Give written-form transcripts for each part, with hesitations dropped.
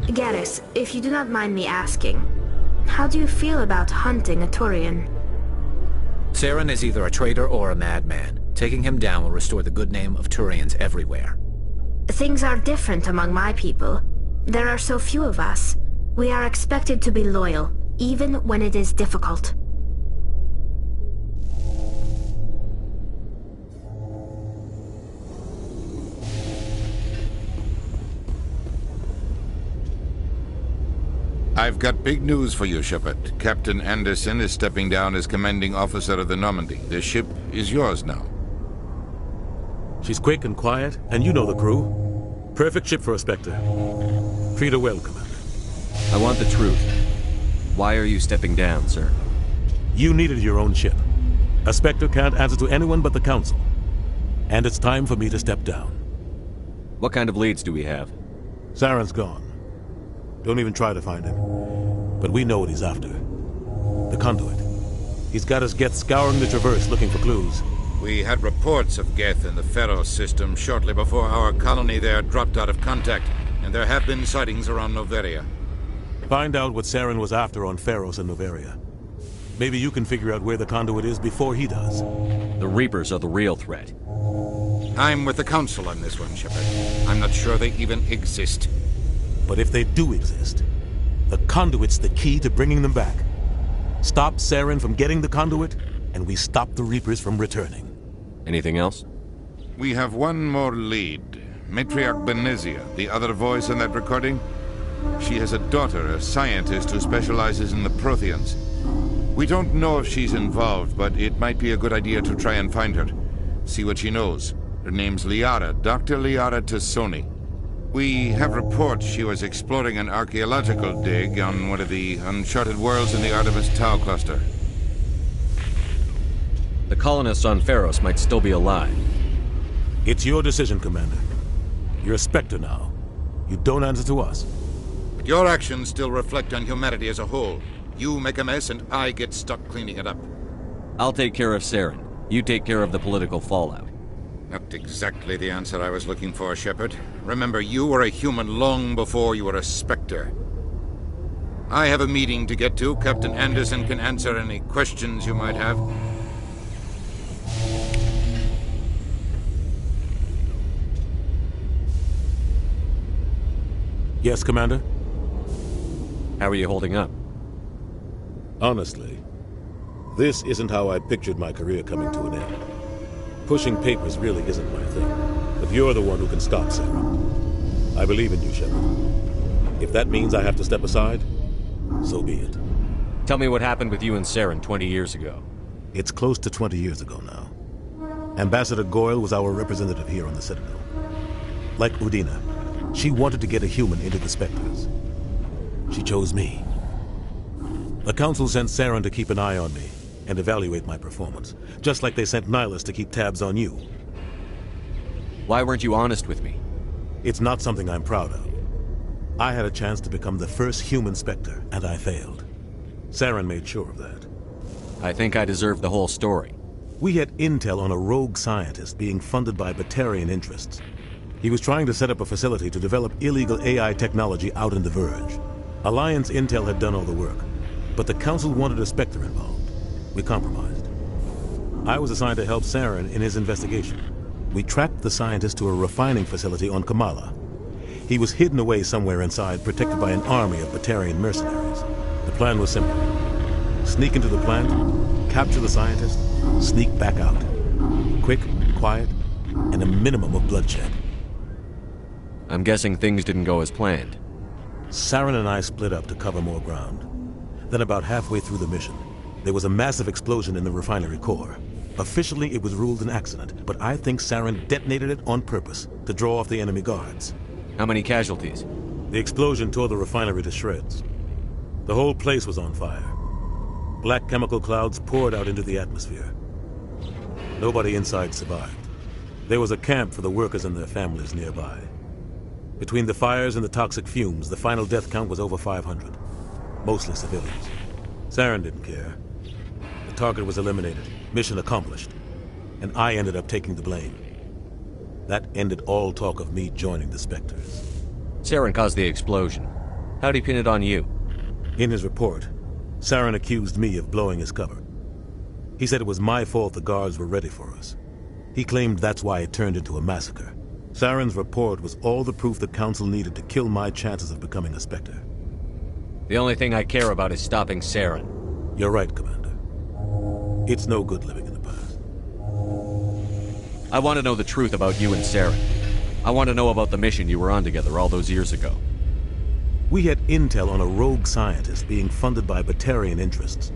Garrus, if you do not mind me asking, how do you feel about hunting a Turian? Saren is either a traitor or a madman. Taking him down will restore the good name of Turians everywhere. Things are different among my people. There are so few of us. We are expected to be loyal, even when it is difficult. I've got big news for you, Shepard. Captain Anderson is stepping down as commanding officer of the Normandy. The ship is yours now. She's quick and quiet, and you know the crew. Perfect ship for a Spectre. Treat her well, Commander. I want the truth. Why are you stepping down, sir? You needed your own ship. A Spectre can't answer to anyone but the Council. And it's time for me to step down. What kind of leads do we have? Saren's gone. Don't even try to find him. But we know what he's after. The Conduit. He's got his Geth scouring the Traverse looking for clues. We had reports of Geth in the Pharos system shortly before our colony there dropped out of contact, and there have been sightings around Noveria. Find out what Saren was after on Pharos and Noveria. Maybe you can figure out where the Conduit is before he does. The Reapers are the real threat. I'm with the Council on this one, Shepard. I'm not sure they even exist. But if they do exist, the Conduit's the key to bringing them back. Stop Saren from getting the Conduit, and we stop the Reapers from returning. Anything else? We have one more lead. Matriarch Benezia, the other voice in that recording. She has a daughter, a scientist who specializes in the Protheans. We don't know if she's involved, but it might be a good idea to try and find her. See what she knows. Her name's Liara, Dr. Liara Tassoni. We have reports she was exploring an archaeological dig on one of the uncharted worlds in the Artemis Tau cluster. The colonists on Pharos might still be alive. It's your decision, Commander. You're a Spectre now. You don't answer to us. But your actions still reflect on humanity as a whole. You make a mess and I get stuck cleaning it up. I'll take care of Saren. You take care of the political fallout. Not exactly the answer I was looking for, Shepard. Remember, you were a human long before you were a Spectre. I have a meeting to get to. Captain Anderson can answer any questions you might have. Yes, Commander? How are you holding up? Honestly, this isn't how I pictured my career coming to an end. Pushing papers really isn't my thing, but you're the one who can stop Saren. I believe in you, Shepard. If that means I have to step aside, so be it. Tell me what happened with you and Saren 20 years ago. It's close to 20 years ago now. Ambassador Goyle was our representative here on the Citadel. Like Udina, she wanted to get a human into the Spectres. She chose me. The Council sent Saren to keep an eye on me and evaluate my performance, just like they sent Nihilus to keep tabs on you. Why weren't you honest with me? It's not something I'm proud of. I had a chance to become the first human Spectre, and I failed. Saren made sure of that. I think I deserve the whole story. We had intel on a rogue scientist being funded by Batarian interests. He was trying to set up a facility to develop illegal AI technology out in the Verge. Alliance intel had done all the work, but the Council wanted a Spectre involved. We compromised. I was assigned to help Saren in his investigation. We tracked the scientist to a refining facility on Kamala. He was hidden away somewhere inside, protected by an army of Batarian mercenaries. The plan was simple. Sneak into the plant, capture the scientist, sneak back out. Quick, quiet, and a minimum of bloodshed. I'm guessing things didn't go as planned. Saren and I split up to cover more ground. Then about halfway through the mission, there was a massive explosion in the refinery core. Officially, it was ruled an accident, but I think Saren detonated it on purpose to draw off the enemy guards. How many casualties? The explosion tore the refinery to shreds. The whole place was on fire. Black chemical clouds poured out into the atmosphere. Nobody inside survived. There was a camp for the workers and their families nearby. Between the fires and the toxic fumes, the final death count was over 500. Mostly civilians. Saren didn't care. The target was eliminated, mission accomplished, and I ended up taking the blame. That ended all talk of me joining the Spectres. Saren caused the explosion. How'd he pin it on you? In his report, Saren accused me of blowing his cover. He said it was my fault the guards were ready for us. He claimed that's why it turned into a massacre. Saren's report was all the proof the Council needed to kill my chances of becoming a Spectre. The only thing I care about is stopping Saren. You're right, Commander. It's no good living in the past. I want to know the truth about you and Saren. I want to know about the mission you were on together all those years ago. We had intel on a rogue scientist being funded by Batarian interests.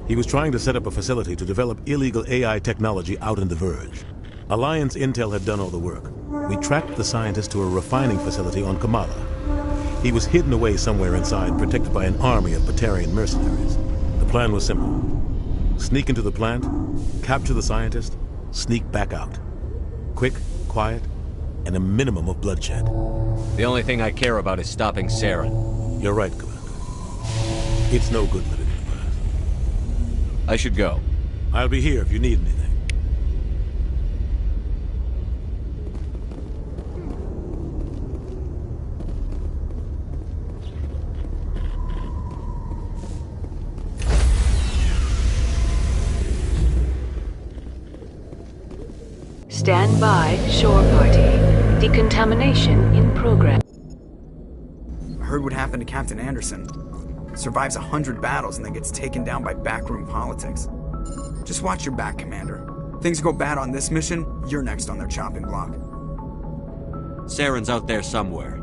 He was trying to set up a facility to develop illegal AI technology out in the Verge. Alliance intel had done all the work. We tracked the scientist to a refining facility on Kamala. He was hidden away somewhere inside, protected by an army of Batarian mercenaries. The plan was simple. Sneak into the plant, capture the scientist, sneak back out. Quick, quiet, and a minimum of bloodshed. The only thing I care about is stopping Saren. You're right, Commander. It's no good living in the past. I should go. I'll be here if you need anything. Stand by, shore party. Decontamination in progress. I heard what happened to Captain Anderson. Survives 100 battles and then gets taken down by backroom politics. Just watch your back, Commander. Things go bad on this mission, you're next on their chopping block. Saren's out there somewhere,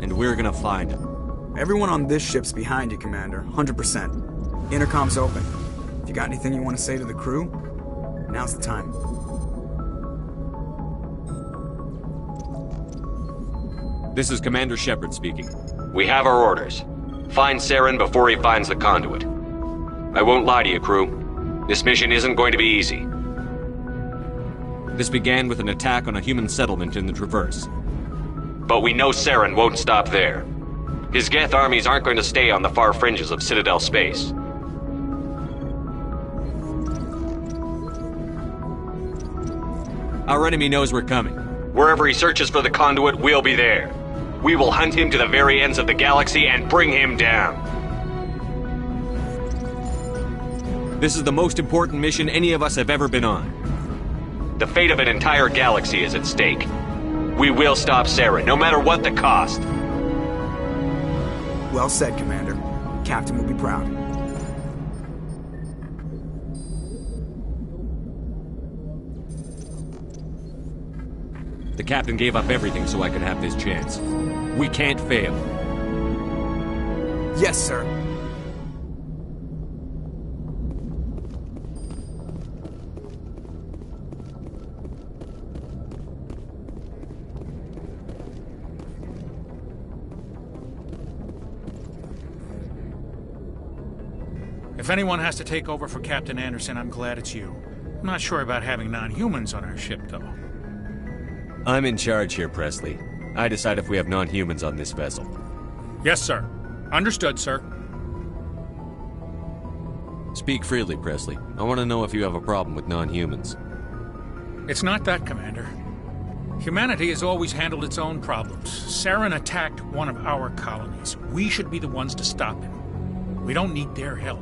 and we're gonna find him. Everyone on this ship's behind you, Commander. 100%. Intercom's open. If you got anything you want to say to the crew, now's the time. This is Commander Shepard speaking. We have our orders. Find Saren before he finds the conduit. I won't lie to you, crew. This mission isn't going to be easy. This began with an attack on a human settlement in the Traverse. But we know Saren won't stop there. His Geth armies aren't going to stay on the far fringes of Citadel space. Our enemy knows we're coming. Wherever he searches for the conduit, we'll be there. We will hunt him to the very ends of the galaxy and bring him down. This is the most important mission any of us have ever been on. The fate of an entire galaxy is at stake. We will stop Saren, no matter what the cost. Well said, Commander. Captain will be proud. The captain gave up everything so I could have this chance. We can't fail. Yes, sir. If anyone has to take over for Captain Anderson, I'm glad it's you. I'm not sure about having non-humans on our ship, though. I'm in charge here, Presley. I decide if we have non-humans on this vessel. Yes, sir. Understood, sir. Speak freely, Presley. I want to know if you have a problem with non-humans. It's not that, Commander. Humanity has always handled its own problems. Saren attacked one of our colonies. We should be the ones to stop him. We don't need their help.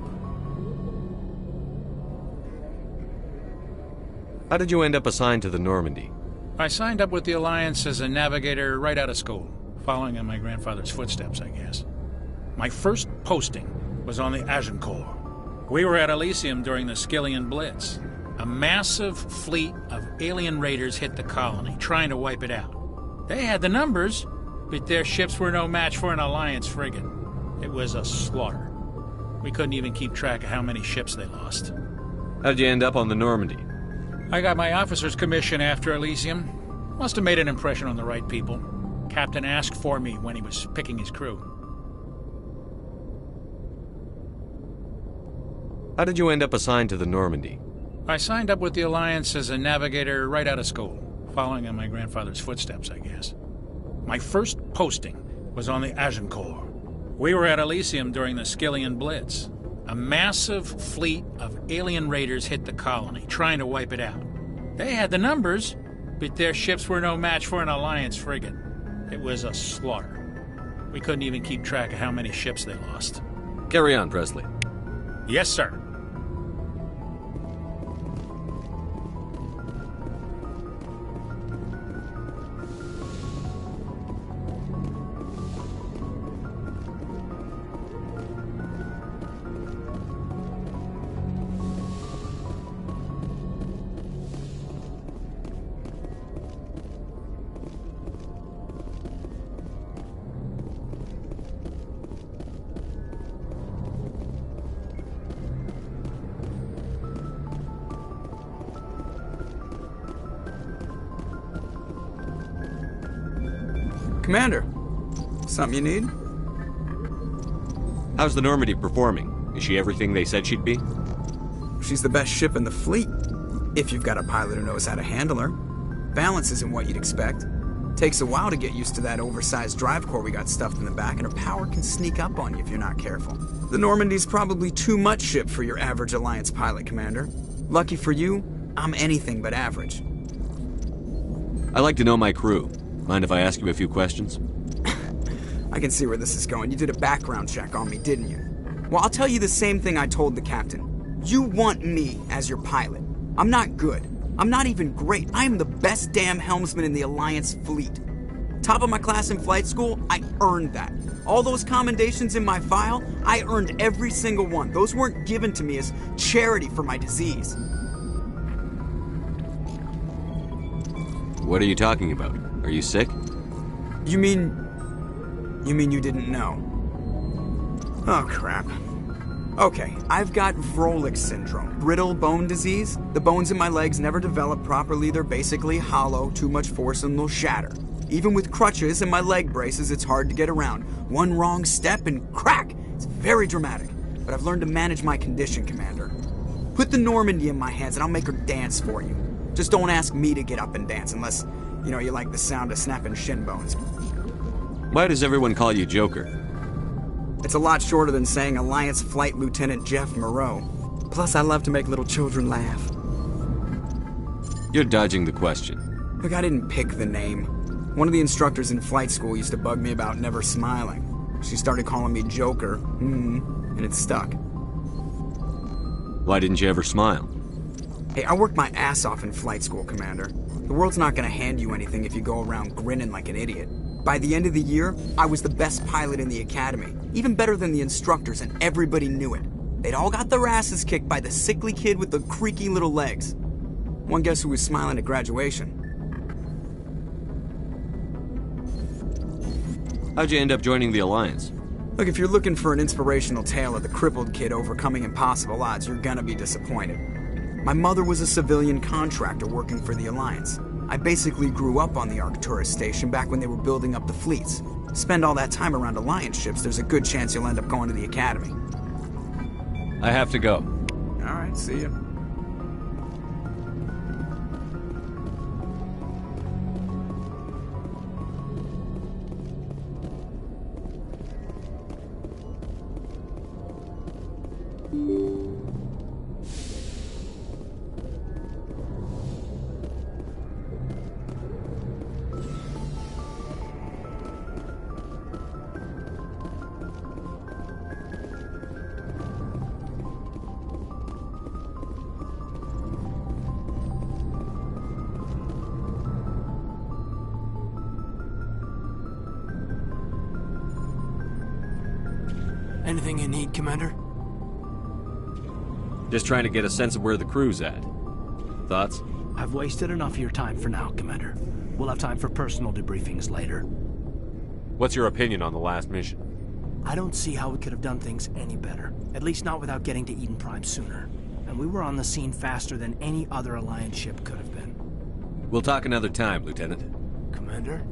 How did you end up assigned to the Normandy? I signed up with the Alliance as a navigator right out of school, following in my grandfather's footsteps, I guess. My first posting was on the Agincourt. We were at Elysium during the Skyllian Blitz. A massive fleet of alien raiders hit the colony, trying to wipe it out. They had the numbers, but their ships were no match for an Alliance frigate. It was a slaughter. We couldn't even keep track of how many ships they lost. How'd you end up on the Normandy? I got my officer's commission after Elysium. Must have made an impression on the right people. Captain asked for me when he was picking his crew. How did you end up assigned to the Normandy? I signed up with the Alliance as a navigator right out of school, following in my grandfather's footsteps, I guess. My first posting was on the Agincourt. We were at Elysium during the Skyllian Blitz. A massive fleet of alien raiders hit the colony, trying to wipe it out. They had the numbers, but their ships were no match for an Alliance frigate. It was a slaughter. We couldn't even keep track of how many ships they lost. Carry on, Presley. Yes, sir. Commander, something you need? How's the Normandy performing? Is she everything they said she'd be? She's the best ship in the fleet, if you've got a pilot who knows how to handle her. Balance isn't what you'd expect. Takes a while to get used to that oversized drive core we got stuffed in the back, and her power can sneak up on you if you're not careful. The Normandy's probably too much ship for your average Alliance pilot, Commander. Lucky for you, I'm anything but average. I like to know my crew. Mind if I ask you a few questions? I can see where this is going. You did a background check on me, didn't you? Well, I'll tell you the same thing I told the captain. You want me as your pilot. I'm not good. I'm not even great. I am the best damn helmsman in the Alliance fleet. Top of my class in flight school, I earned that. All those commendations in my file, I earned every single one. Those weren't given to me as charity for my disease. What are you talking about? Are you sick? You mean you didn't know? Oh, crap. Okay, I've got Vrolik syndrome, brittle bone disease. The bones in my legs never develop properly. They're basically hollow, too much force and they'll shatter. Even with crutches and my leg braces, it's hard to get around. One wrong step and crack! It's very dramatic. But I've learned to manage my condition, Commander. Put the Normandy in my hands and I'll make her dance for you. Just don't ask me to get up and dance unless, you like the sound of snapping shin bones. Why does everyone call you Joker? It's a lot shorter than saying Alliance Flight Lieutenant Jeff Moreau. Plus, I love to make little children laugh. You're dodging the question. Look, I didn't pick the name. One of the instructors in flight school used to bug me about never smiling. She started calling me Joker, and it stuck. Why didn't you ever smile? Hey, I worked my ass off in flight school, Commander. The world's not gonna hand you anything if you go around grinning like an idiot. By the end of the year, I was the best pilot in the academy, even better than the instructors, and everybody knew it. They'd all got their asses kicked by the sickly kid with the creaky little legs. One guess who was smiling at graduation? How'd you end up joining the Alliance? Look, if you're looking for an inspirational tale of the crippled kid overcoming impossible odds, you're gonna be disappointed. My mother was a civilian contractor working for the Alliance. I basically grew up on the Arcturus station back when they were building up the fleets. Spend all that time around Alliance ships, there's a good chance you'll end up going to the Academy. I have to go. All right, see ya. Anything you need, Commander? Just trying to get a sense of where the crew's at. Thoughts? I've wasted enough of your time for now, Commander. We'll have time for personal debriefings later. What's your opinion on the last mission? I don't see how we could have done things any better. At least not without getting to Eden Prime sooner. And we were on the scene faster than any other Alliance ship could have been. We'll talk another time, Lieutenant. Commander?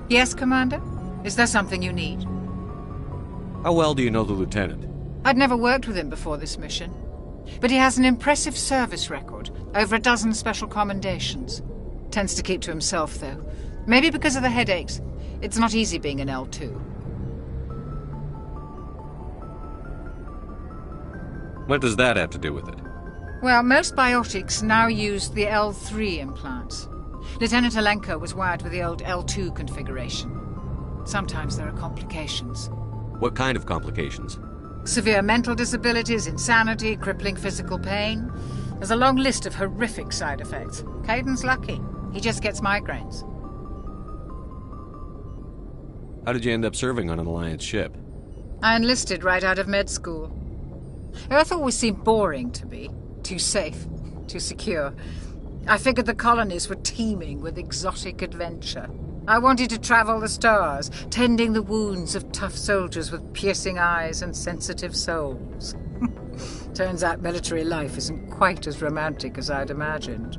Yes, Commander? Is there something you need? How well do you know the Lieutenant? I'd never worked with him before this mission. But he has an impressive service record, over a dozen special commendations. Tends to keep to himself, though. Maybe because of the headaches. It's not easy being an L2. What does that have to do with it? Well, most biotics now use the L3 implants. Lieutenant Alenko was wired with the old L2 configuration. Sometimes there are complications. What kind of complications? Severe mental disabilities, insanity, crippling physical pain. There's a long list of horrific side effects. Kaiden's lucky. He just gets migraines. How did you end up serving on an Alliance ship? I enlisted right out of med school. Earth always seemed boring to me. Too safe, too secure. I figured the colonies were teeming with exotic adventure. I wanted to travel the stars, tending the wounds of tough soldiers with piercing eyes and sensitive souls. Turns out military life isn't quite as romantic as I'd imagined.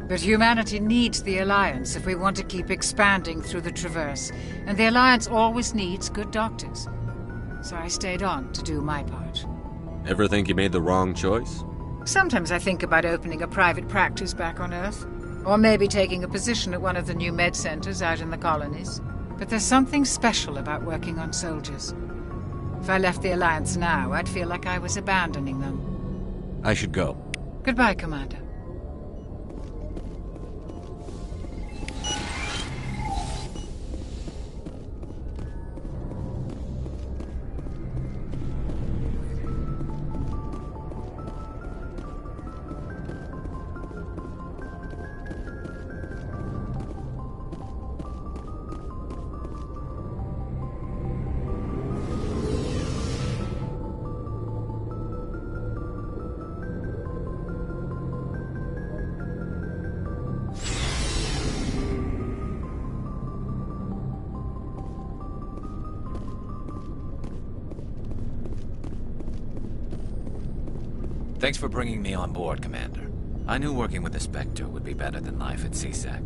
But humanity needs the Alliance if we want to keep expanding through the Traverse, and the Alliance always needs good doctors. So I stayed on to do my part. Ever think you made the wrong choice? Sometimes I think about opening a private practice back on Earth. Or maybe taking a position at one of the new med centers out in the colonies. But there's something special about working on soldiers. If I left the Alliance now, I'd feel like I was abandoning them. I should go. Goodbye, Commander. Thanks for bringing me on board, Commander. I knew working with the Spectre would be better than life at C-Sec.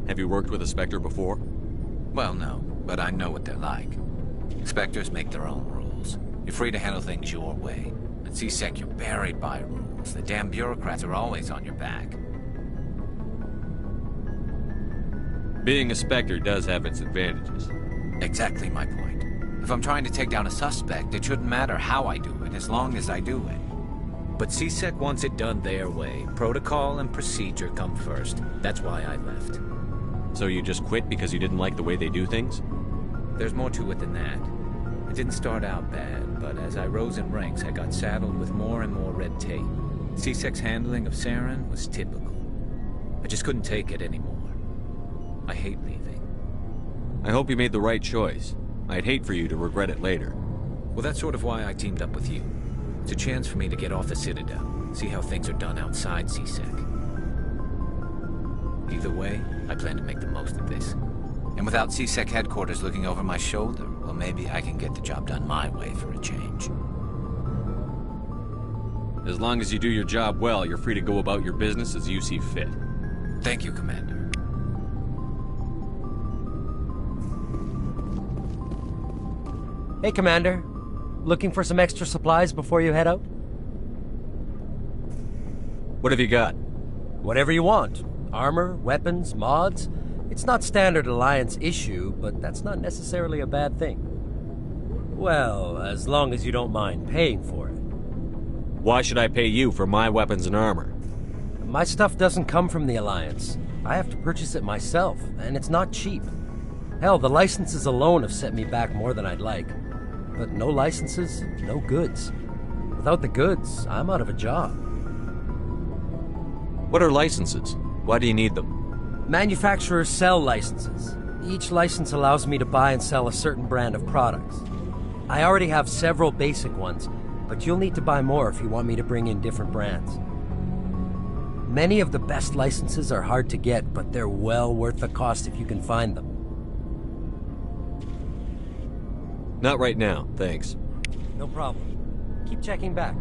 Have you worked with a Spectre before? Well, no, but I know what they're like. Spectres make their own rules. You're free to handle things your way. At C-Sec, you're buried by rules. The damn bureaucrats are always on your back. Being a Spectre does have its advantages. Exactly my point. If I'm trying to take down a suspect, it shouldn't matter how I do it, as long as I do it. But C-Sec wants it done their way. Protocol and procedure come first. That's why I left. So you just quit because you didn't like the way they do things? There's more to it than that. It didn't start out bad, but as I rose in ranks, I got saddled with more and more red tape. C-Sec's handling of Saren was typical. I just couldn't take it anymore. I hate leaving. I hope you made the right choice. I'd hate for you to regret it later. Well, that's sort of why I teamed up with you. It's a chance for me to get off the Citadel, see how things are done outside C-Sec. Either way, I plan to make the most of this. And without C-Sec headquarters looking over my shoulder, well, maybe I can get the job done my way for a change. As long as you do your job well, you're free to go about your business as you see fit. Thank you, Commander. Hey, Commander. Looking for some extra supplies before you head out? What have you got? Whatever you want. Armor, weapons, mods. It's not standard Alliance issue, but that's not necessarily a bad thing. Well, as long as you don't mind paying for it. Why should I pay you for my weapons and armor? My stuff doesn't come from the Alliance. I have to purchase it myself, and it's not cheap. Hell, the licenses alone have set me back more than I'd like. But no licenses, no goods. Without the goods, I'm out of a job. What are licenses? Why do you need them? Manufacturers sell licenses. Each license allows me to buy and sell a certain brand of products. I already have several basic ones, but you'll need to buy more if you want me to bring in different brands. Many of the best licenses are hard to get, but they're well worth the cost if you can find them. Not right now, thanks. No problem. Keep checking back.